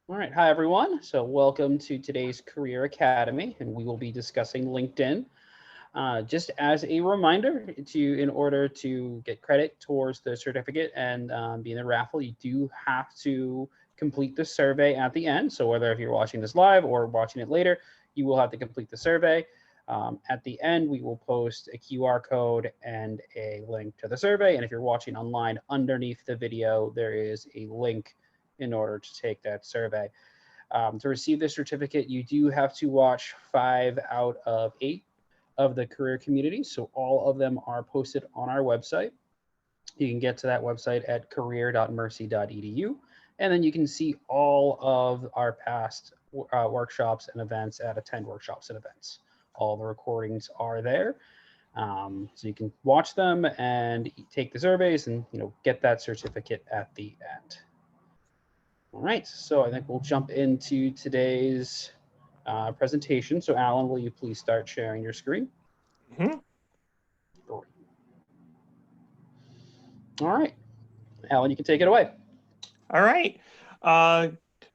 All right, hi everyone. So welcome to today's Career Academy, and we will be discussing LinkedIn. Just as a reminder, in order to get credit towards the certificate and be in the raffle, you do have to complete the survey at the end. So whether if you're watching this live or watching it later, you will have to complete the survey. At the end, we will post a QR code and a link to the survey. And if you're watching online, underneath the video, there is a link in order to take that survey. To receive this certificate, you do have to watch 5 out of 8 of the career community. So all of them are posted on our website. You can get to that website at career.mercy.edu. And then you can see all of our past workshops and events at Attend Workshops and Events. All the recordings are there. So you can watch them and take the surveys and get that certificate at the end. All right, so I think we'll jump into today's presentation. So Alan, will you please start sharing your screen? Mhm. All right, Alan, you can take it away. All right. Uh,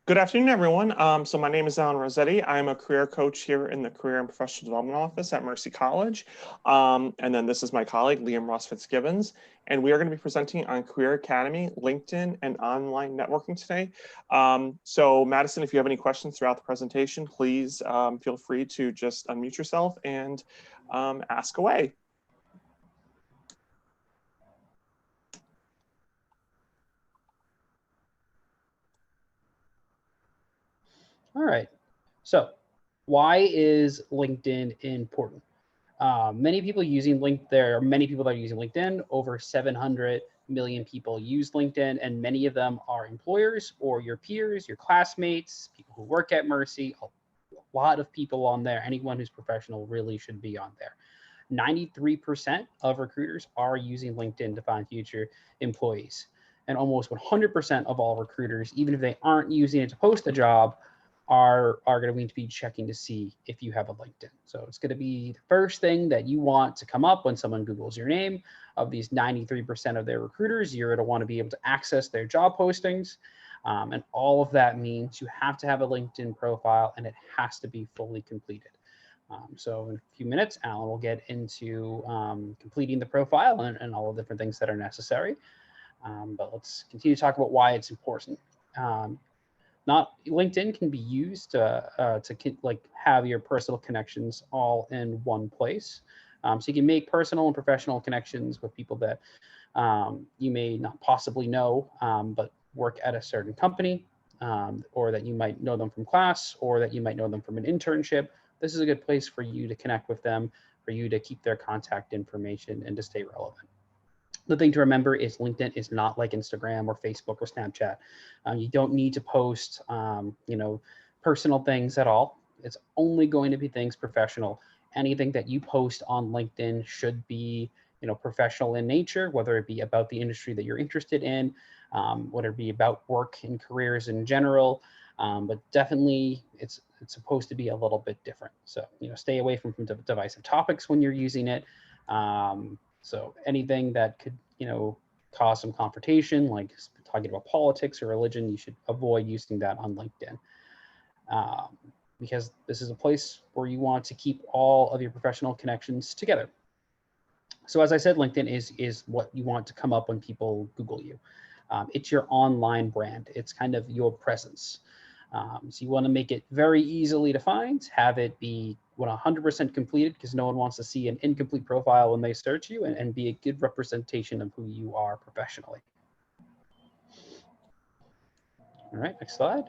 Good afternoon, everyone. So my name is Alan Rossetti. I'm a career coach here in the Career and Professional Development Office at Mercy College. And then this is my colleague, Liam Ross Fitzgibbons. And we are going to be presenting on Career Academy, LinkedIn, and online networking today. So Madison, if you have any questions throughout the presentation, please feel free to just unmute yourself and ask away. All right, so why is LinkedIn important? Many people using LinkedIn. There are many people that are using LinkedIn. Over 700 million people use LinkedIn, and many of them are employers or your peers, your classmates, people who work at Mercy. A lot of people on there. Anyone who's professional really should be on there. 93% of recruiters are using LinkedIn to find future employees. And almost 100% of all recruiters, even if they aren't using it to post a job, are going to be checking to see if you have a LinkedIn. So it's going to be the first thing that you want to come up when someone Googles your name. Of these 93% of their recruiters, you're going to want to be able to access their job postings. And all of that means you have to have a LinkedIn profile and it has to be fully completed. So in a few minutes, Alan will get into completing the profile and all the different things that are necessary. But let's continue to talk about why it's important. Um, Not LinkedIn can be used to like have your personal connections all in one place. So you can make personal and professional connections with people that you may not possibly know, but work at a certain company, or that you might know them from class, or that you might know them from an internship. This is a good place for you to connect with them, for you to keep their contact information and to stay relevant. The thing to remember is LinkedIn is not like Instagram or Facebook or Snapchat. You don't need to post, personal things at all. It's only going to be things professional. Anything that you post on LinkedIn should be, professional in nature, whether it be about the industry that you're interested in, whether it be about work and careers in general. But definitely, it's supposed to be a little bit different. So, stay away from divisive topics when you're using it. So anything that could, cause some confrontation, like talking about politics or religion, you should avoid using that on LinkedIn, um, because this is a place where you want to keep all of your professional connections together. So as I said, LinkedIn is what you want to come up when people Google you. It's your online brand. It's kind of your presence. So you want to make it very easily to find, have it be 100% completed because no one wants to see an incomplete profile when they search you, and be a good representation of who you are professionally. All right, next slide.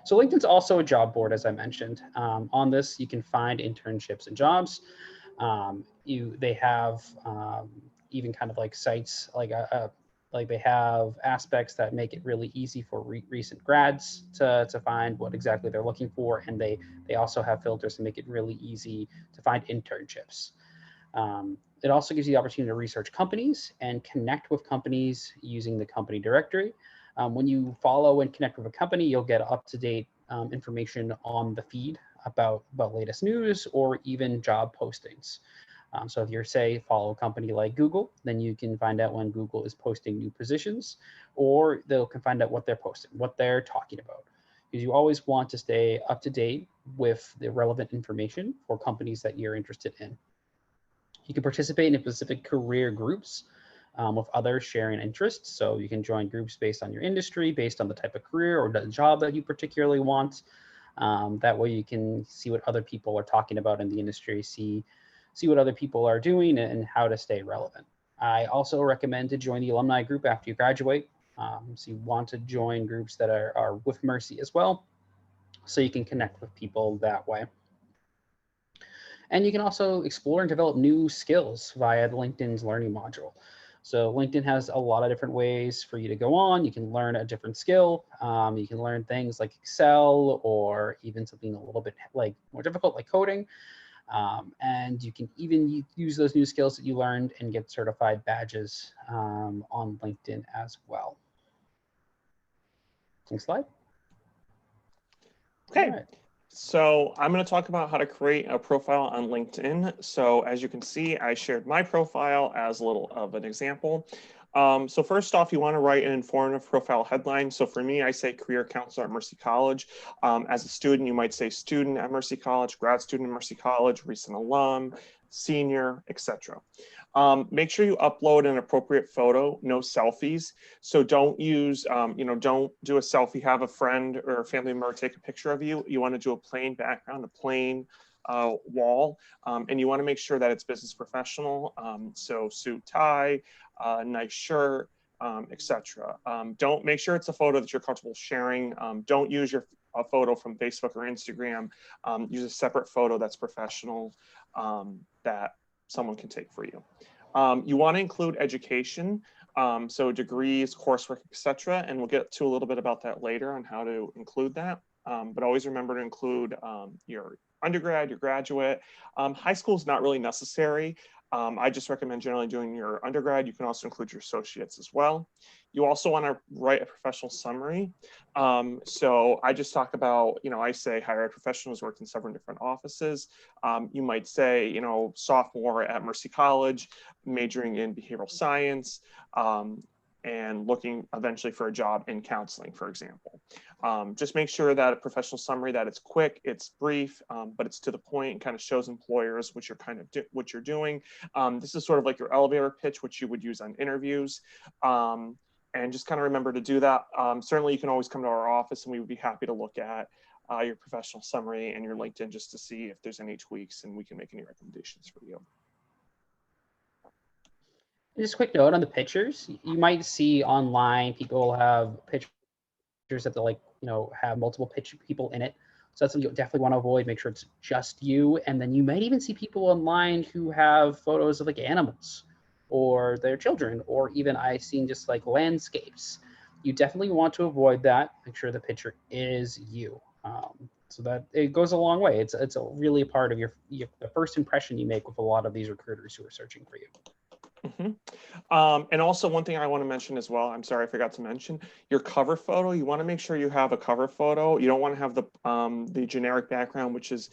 So LinkedIn's also a job board, as I mentioned. On this, you can find internships and jobs. They have even kind of like sites like they have aspects that make it really easy for recent grads to find what exactly they're looking for, and they also have filters to make it really easy to find internships. It also gives you the opportunity to research companies and connect with companies using the company directory. When you follow and connect with a company, you'll get up-to-date information on the feed about latest news or even job postings. So if you're, say, follow a company like Google, then you can find out when Google is posting new positions, or they can find out what they're posting, what they're talking about. because you always want to stay up to date with the relevant information for companies that you're interested in. You can participate in specific career groups with others sharing interests. So you can join groups based on your industry, based on the type of career or the job that you particularly want. That way you can see what other people are talking about in the industry, see what other people are doing and how to stay relevant. I also recommend to join the alumni group after you graduate. So you want to join groups that are with Mercy as well, so you can connect with people that way. And you can also explore and develop new skills via the LinkedIn's learning module. So LinkedIn has a lot of different ways for you to go on. You can learn a different skill. You can learn things like Excel or even something a little bit like more difficult like coding. And you can even use those new skills that you learned and get certified badges on LinkedIn as well. Next slide. Okay. Right. So I'm going to talk about how to create a profile on LinkedIn. So as you can see, I shared my profile as a little of an example. So first off, you want to write an informative profile headline. So for me, I say career counselor at Mercy College. As a student, you might say student at Mercy College, grad student at Mercy College, recent alum, senior, etc. Make sure you upload an appropriate photo, no selfies. So don't use, don't do a selfie, have a friend or a family member take a picture of you. You want to do a plain background, a plain wall, and you want to make sure that it's business professional. So suit, tie, nice shirt, etc. Don't make sure it's a photo that you're comfortable sharing. Don't use a photo from Facebook or Instagram. Use a separate photo that's professional that someone can take for you. You want to include education, so degrees, coursework, etc. And we'll get to a little bit about that later on how to include that. But always remember to include your undergrad, your graduate. High school is not really necessary. I just recommend generally doing your undergrad. You can also include your associates as well. You also want to write a professional summary. So I just talk about, I say higher ed professionals worked in several different offices. You might say, sophomore at Mercy College, majoring in behavioral science, and looking eventually for a job in counseling, for example. Just make sure that a professional summary, that it's quick, it's brief, but it's to the point and kind of shows employers what you're doing. This is sort of like your elevator pitch, which you would use on interviews. And just kind of remember to do that. Certainly you can always come to our office and we would be happy to look at your professional summary and your LinkedIn just to see if there's any tweaks and we can make any recommendations for you. Just a quick note on the pictures. You might see online people have pictures that they'll have multiple people in it. So that's something you definitely want to avoid. Make sure it's just you. And then you might even see people online who have photos of like animals or their children, or even I've seen just like landscapes. You definitely want to avoid that. Make sure the picture is you. So that it goes a long way. It's a really part of the first impression you make with a lot of these recruiters who are searching for you. Mm-hmm. And also one thing I want to mention as well, I'm sorry, I forgot to mention, your cover photo, you want to make sure you have a cover photo. You don't want to have the generic background, which is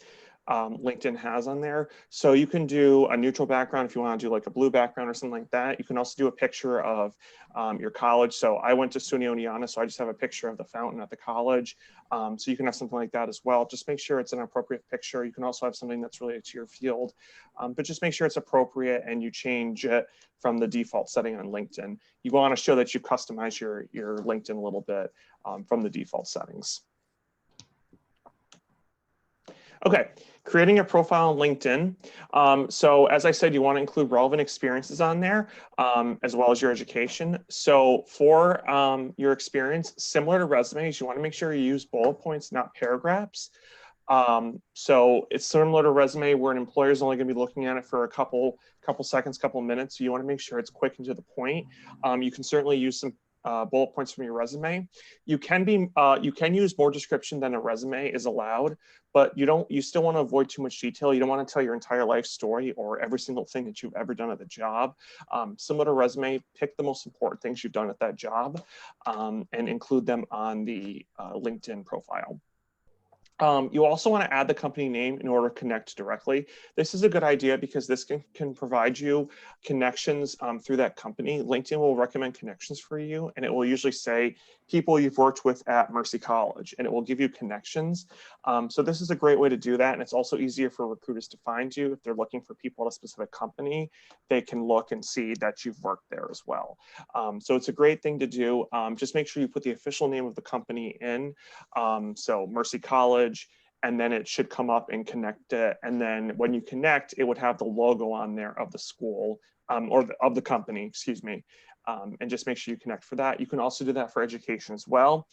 LinkedIn has on there. So you can do a neutral background if you want to do like a blue background or something like that. You can also do a picture of your college. So I went to SUNY Oneonta, so I just have a picture of the fountain at the college. So you can have something like that as well. Just make sure it's an appropriate picture. You can also have something that's related to your field, but just make sure it's appropriate and you change it from the default setting on LinkedIn. You want to show that you customize your LinkedIn a little bit from the default settings. Okay, creating a profile on LinkedIn. So as I said, you want to include relevant experiences on there, as well as your education. So for your experience, similar to resumes, you want to make sure you use bullet points, not paragraphs. So it's similar to resume where an employer is only going to be looking at it for a couple seconds, couple minutes. So you want to make sure it's quick and to the point. You can certainly use some bullet points from your resume. You can use more description than a resume is allowed, but you still want to avoid too much detail. You don't want to tell your entire life story or every single thing that you've ever done at the job. Similar to resume, pick the most important things you've done at that job and include them on the LinkedIn profile. You also want to add the company name in order to connect directly. This is a good idea because this can provide you connections through that company. LinkedIn will recommend connections for you, and it will usually say people you've worked with at Mercy College, and it will give you connections. So this is a great way to do that, and it's also easier for recruiters to find you. If they're looking for people at a specific company, they can look and see that you've worked there as well. So it's a great thing to do. Just make sure you put the official name of the company in. So Mercy College, and then it should come up and connect it. And then when you connect, it would have the logo on there of the school of the company, excuse me. And just make sure you connect for that. You can also do that for education as well.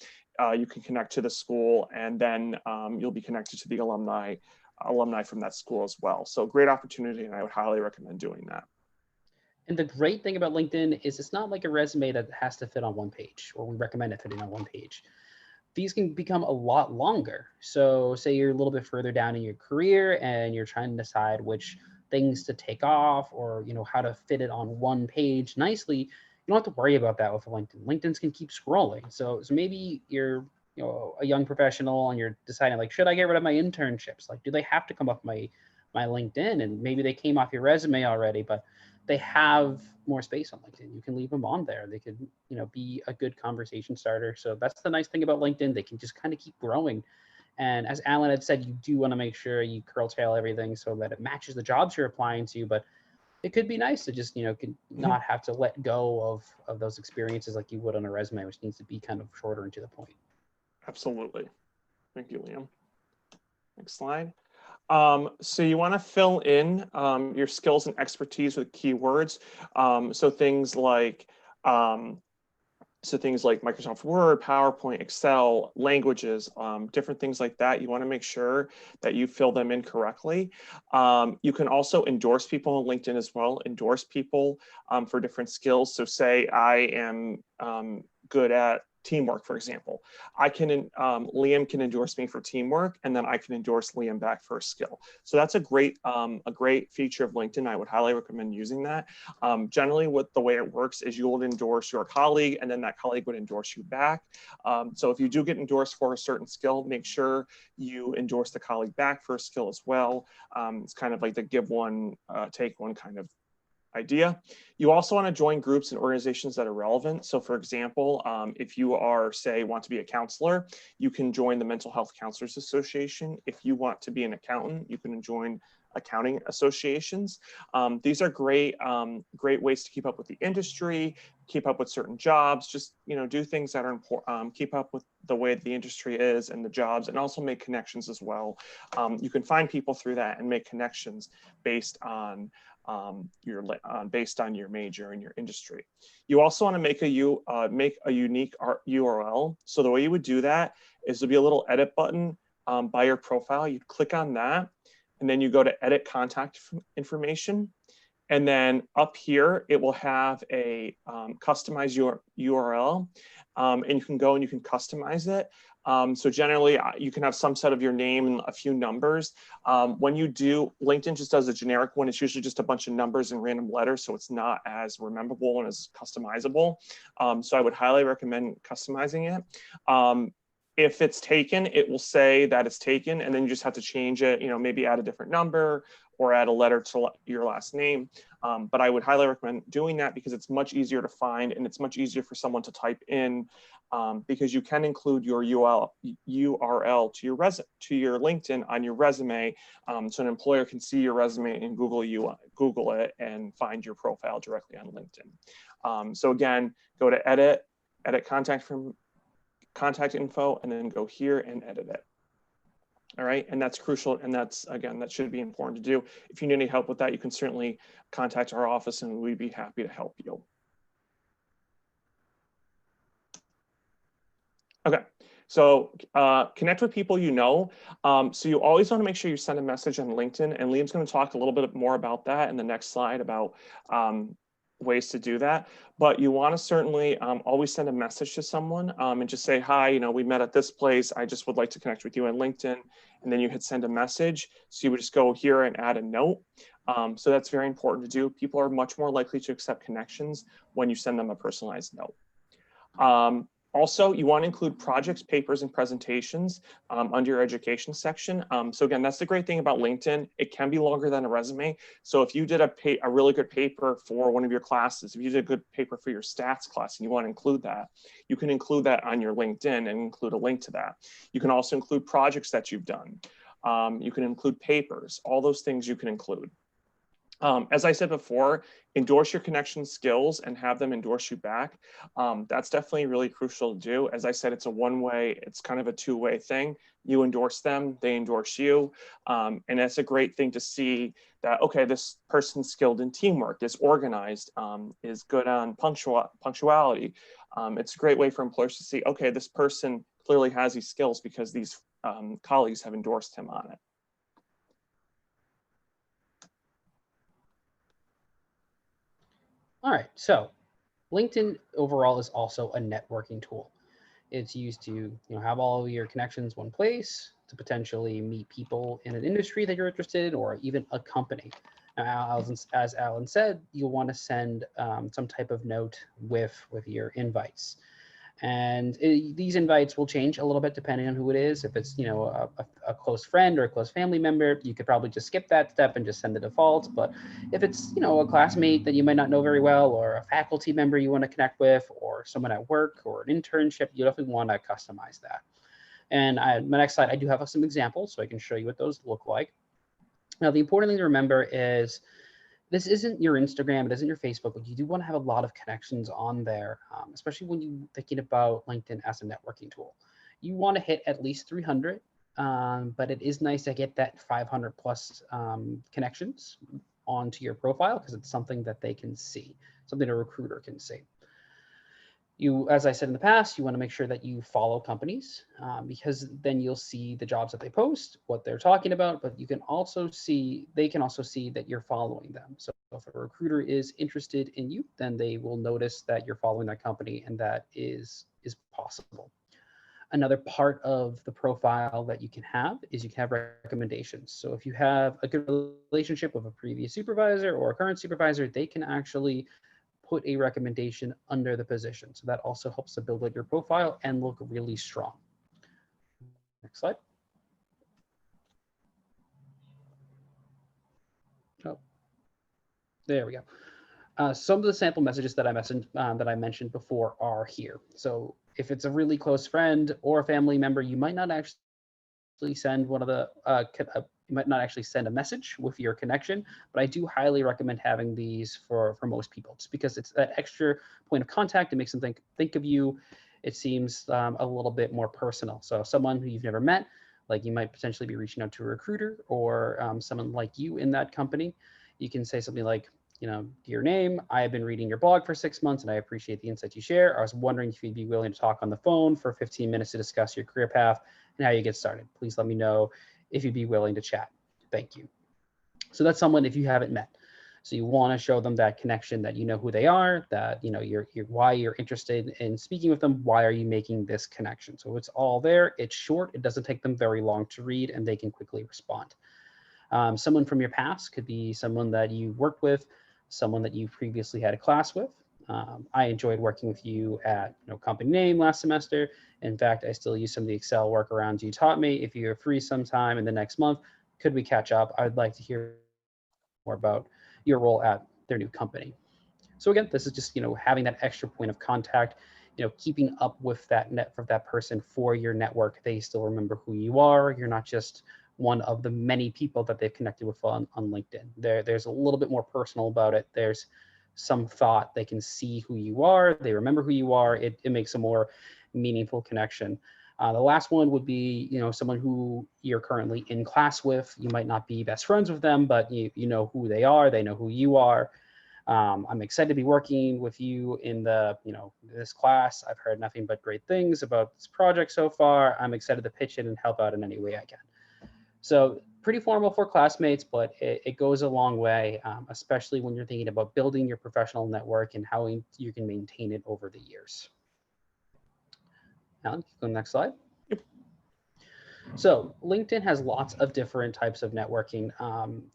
You can connect to the school, and then you'll be connected to the alumni from that school as well. So great opportunity, and I would highly recommend doing that. And the great thing about LinkedIn is it's not like a resume that has to fit on one page, or we recommend it fitting on one page. These can become a lot longer. So say you're a little bit further down in your career and you're trying to decide which things to take off, or how to fit it on one page nicely. You don't have to worry about that with LinkedIn. LinkedIn's can keep scrolling. So maybe you're a young professional and you're deciding, like, should I get rid of my internships? Like, do they have to come off my LinkedIn? And maybe they came off your resume already, but they have more space on LinkedIn. You can leave them on there. They could, be a good conversation starter. So that's the nice thing about LinkedIn. They can just kind of keep growing. And as Alan had said, you do want to make sure you curtail everything so that it matches the jobs you're applying to. But it could be nice to just, not have to let go of those experiences like you would on a resume, which needs to be kind of shorter and to the point. Absolutely. Thank you, Liam. Next slide. So you want to fill in your skills and expertise with keywords. So things like Microsoft Word, PowerPoint, Excel, languages, different things like that. You want to make sure that you fill them in correctly. You can also endorse people on LinkedIn as well. Endorse people for different skills. So say I am good at teamwork, for example. Liam can endorse me for teamwork, and then I can endorse Liam back for a skill. So that's a great feature of LinkedIn. I would highly recommend using that. Generally, the way it works is you will endorse your colleague, and then that colleague would endorse you back. So if you do get endorsed for a certain skill, make sure you endorse the colleague back for a skill as well. It's kind of like the give one, take one kind of idea. You also want to join groups and organizations that are relevant. So for example, if you want to be a counselor, you can join the Mental Health Counselors Association. If you want to be an accountant, you can join accounting associations. These are great ways to keep up with the industry, keep up with certain jobs, just do things that are important, keep up with the way the industry is and the jobs, and also make connections as well. You can find people through that and make connections based on your major and your industry. You also want to make a unique URL. So the way you would do that is there'll be a little edit button by your profile. You click on that, and then you go to edit contact information. And then up here, it will have a customize your URL, and you can go and you can customize it. So generally, you can have some set of your name and a few numbers. When you do, LinkedIn just does a generic one. It's usually just a bunch of numbers and random letters, so it's not as rememberable and as customizable. So I would highly recommend customizing it. If it's taken, it will say that it's taken, and then you just have to change it, maybe add a different number or add a letter to your last name. But I would highly recommend doing that because it's much easier to find, and it's much easier for someone to type in, because you can include your URL to your LinkedIn on your resume, so an employer can see your resume and Google it and find your profile directly on LinkedIn. So again, go to edit contact info, and then go here and edit it. All right, and that's crucial, and that should be important to do. If you need any help with that, you can certainly contact our office, and we'd be happy to help you. Okay, so connect with people you know. So you always want to make sure you send a message on LinkedIn, and Liam's going to talk a little bit more about that in the next slide about ways to do that. But you want to certainly always send a message to someone and just say, hi, we met at this place. I just would like to connect with you on LinkedIn. And then you hit send a message. So you would just go here and add a note. So that's very important to do. People are much more likely to accept connections when you send them a personalized note. Also, you want to include projects, papers, and presentations under your education section. So again, that's the great thing about LinkedIn. It can be longer than a resume. So if you did a really good paper for one of your classes, if you did a good paper for your stats class and you want to include that, you can include that on your LinkedIn and include a link to that. You can also include projects that you've done. You can include papers, all those things you can include. As I said before, endorse your connection skills and have them endorse you back. That's definitely really crucial to do. As I said, it's a one-way, it's kind of a two-way thing. You endorse them, they endorse you. And that's a great thing to see that, okay, this person's skilled in teamwork, is organized, is good on punctuality. It's a great way for employers to see, okay, this person clearly has these skills because these colleagues have endorsed him on it. All right, so LinkedIn overall is also a networking tool. It's used to have all of your connections one place to potentially meet people in an industry that you're interested in, or even a company. Now, as Alan said, you'll want to send some type of note with your invites. And these invites will change a little bit depending on who it is. If it's a close friend or a close family member, you could probably just skip that step and just send the default. But if it's a classmate that you might not know very well, or a faculty member you want to connect with, or someone at work or an internship, you definitely want to customize that. And my next slide, I do have some examples so I can show you what those look like. Now, the important thing to remember is this isn't your Instagram, it isn't your Facebook, but you do want to have a lot of connections on there, especially when you're thinking about LinkedIn as a networking tool. You want to hit at least 300, but it is nice to get that 500 plus connections onto your profile because it's something that they can see, something a recruiter can see. You, as I said in the past, you want to make sure that you follow companies because then you'll see the jobs that they post, what they're talking about, but you can also see, they can also see that you're following them. So if a recruiter is interested in you, then they will notice that you're following that company, and that is possible. Another part of the profile that you can have is you can have recommendations. So if you have a good relationship with a previous supervisor or a current supervisor, they can actually put a recommendation under the position. So that also helps to build out your profile and look really strong. Next slide. Oh, there we go. Some of the sample messages that I mentioned before are here. So if it's a really close friend or a family member, you might not actually send one of the you might not actually send a message with your connection, but I do highly recommend having these for most people, just because it's that extra point of contact. It makes them think of you. It seems a little bit more personal. So someone who you've never met, like you might potentially be reaching out to a recruiter or someone like you in that company, you can say something like, dear name, I have been reading your blog for 6 months and I appreciate the insights you share. I was wondering if you'd be willing to talk on the phone for 15 minutes to discuss your career path and how you get started. Please let me know if you'd be willing to chat. Thank you. So that's someone if you haven't met. So you want to show them that connection, that you know who they are, that you're why you're interested in speaking with them, why are you making this connection. So it's all there, it's short, it doesn't take them very long to read, and they can quickly respond. Someone from your past could be someone that you worked with, someone that you previously had a class with. I enjoyed working with you at company name last semester. In fact, I still use some of the Excel workarounds you taught me. If you're free sometime in the next month, could we catch up? I would like to hear more about your role at their new company. So again, this is just having that extra point of contact, keeping up with that person for your network. They still remember who you are. You're not just one of the many people that they've connected with on LinkedIn. There's a little bit more personal about it. There's some thought. They can see who you are. They remember who you are. It makes a more meaningful connection. The last one would be, someone who you're currently in class with. You might not be best friends with them, but you know who they are. They know who you are. I'm excited to be working with you in this class. I've heard nothing but great things about this project so far. I'm excited to pitch in and help out in any way I can. So pretty formal for classmates, but it goes a long way, especially when you're thinking about building your professional network and how you can maintain it over the years. Alan, go to the next slide. So LinkedIn has lots of different types of networking.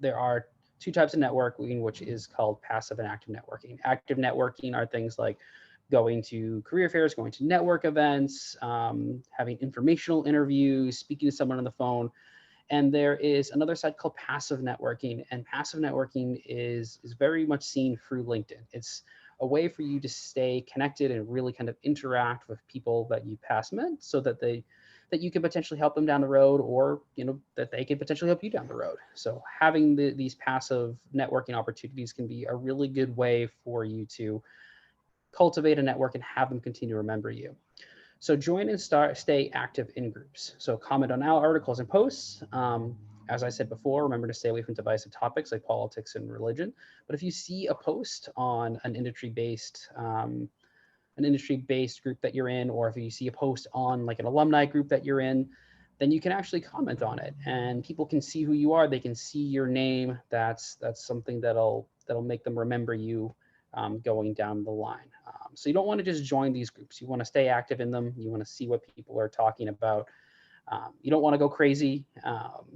There are two types of networking, which is called passive and active networking. Active networking are things like going to career fairs, going to network events, having informational interviews, speaking to someone on the phone. And there is another side called passive networking, and passive networking is very much seen through LinkedIn. It's a way for you to stay connected and really kind of interact with people that you past met, so that you can potentially help them down the road, or that they can potentially help you down the road. So having these passive networking opportunities can be a really good way for you to cultivate a network and have them continue to remember you. So join and stay active in groups. So comment on our articles and posts. As I said before, remember to stay away from divisive topics like politics and religion. But if you see a post on an industry-based group that you're in, or if you see a post on like an alumni group that you're in, then you can actually comment on it, and people can see who you are. They can see your name. That's something that'll make them remember you going down the line. So you don't want to just join these groups. You want to stay active in them. You want to see what people are talking about. You don't want to go crazy.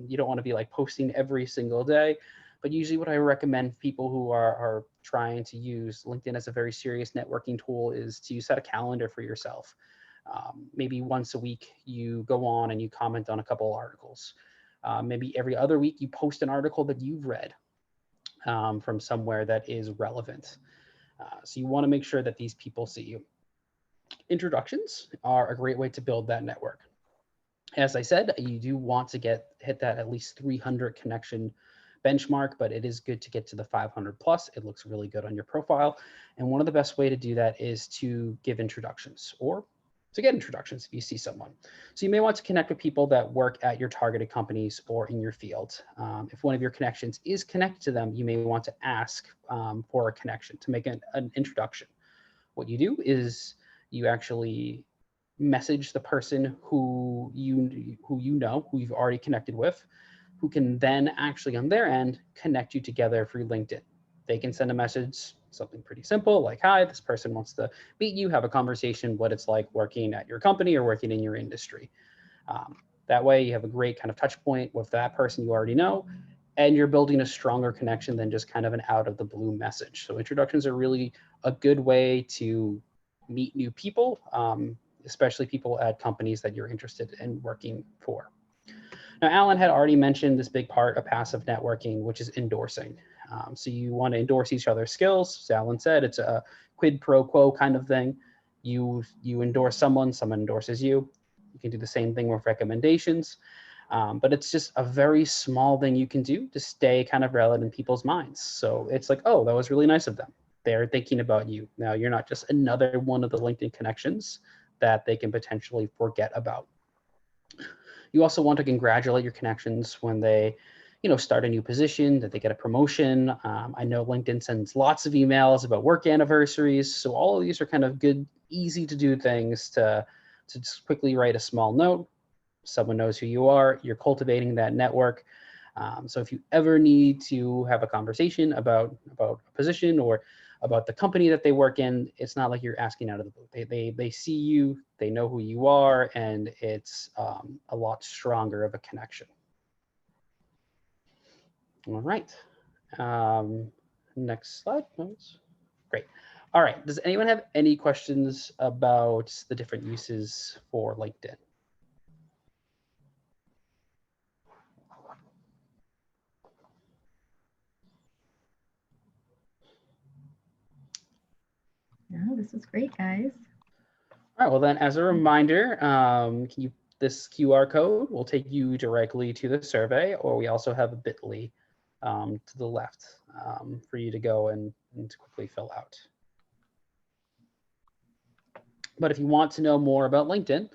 You don't want to be like posting every single day. But usually what I recommend people who are trying to use LinkedIn as a very serious networking tool is to set a calendar for yourself. Maybe once a week you go on and you comment on a couple of articles. Maybe every other week you post an article that you've read from somewhere that is relevant. So you want to make sure that these people see you. Introductions are a great way to build that network. As I said, you do want to hit that at least 300 connection benchmark, but it is good to get to the 500 plus. It looks really good on your profile. And one of the best way to do that is to give introductions, or to get introductions if you see someone. So you may want to connect with people that work at your targeted companies or in your field. If one of your connections is connected to them, you may want to ask for a connection to make an introduction. What you do is you actually message the person who you've already connected with, who can then actually on their end connect you together through LinkedIn. They can send a message, something pretty simple like, hi, this person wants to meet you, have a conversation, what it's like working at your company or working in your industry. That way you have a great kind of touch point with that person you already know, and you're building a stronger connection than just kind of an out of the blue message. So introductions are really a good way to meet new people, especially people at companies that you're interested in working for. Now, Alan had already mentioned this big part of passive networking, which is endorsing. So you want to endorse each other's skills. As Alan said, it's a quid pro quo kind of thing. You endorse someone endorses you. You can do the same thing with recommendations. But it's just a very small thing you can do to stay kind of relevant in people's minds. So it's like, oh, that was really nice of them. They're thinking about you. Now you're not just another one of the LinkedIn connections that they can potentially forget about. You also want to congratulate your connections when they start a new position, that they get a promotion. I know LinkedIn sends lots of emails about work anniversaries. So all of these are kind of good, easy to do things to just quickly write a small note. Someone knows who you are. You're cultivating that network. So if you ever need to have a conversation about a position or about the company that they work in, it's not like you're asking out of the blue. They see you, they know who you are, and it's a lot stronger of a connection. All right. Next slide, please. Great. All right. Does anyone have any questions about the different uses for LinkedIn? No, this is great, guys. All right. Well, then, as a reminder, this QR code will take you directly to the survey, or we also have a bit.ly to the left for you to go and to quickly fill out. But if you want to know more about LinkedIn,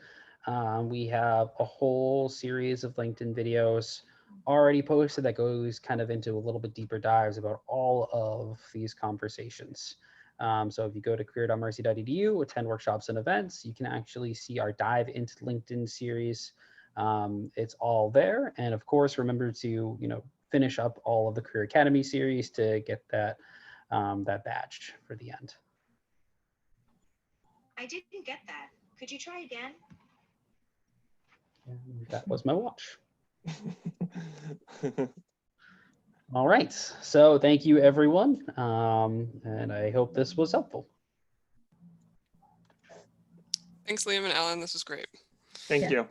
we have a whole series of LinkedIn videos already posted that goes kind of into a little bit deeper dives about all of these conversations. So if you go to career.mercy.edu, attend workshops and events, you can actually see our dive into LinkedIn series. It's all there. And of course, remember to finish up all of the Career Academy series to get that badge for the end. I didn't get that. Could you try again? And that was my watch. All right. So thank you, everyone. And I hope this was helpful. Thanks, Liam and Ellen. This was great. Thank Yeah. you.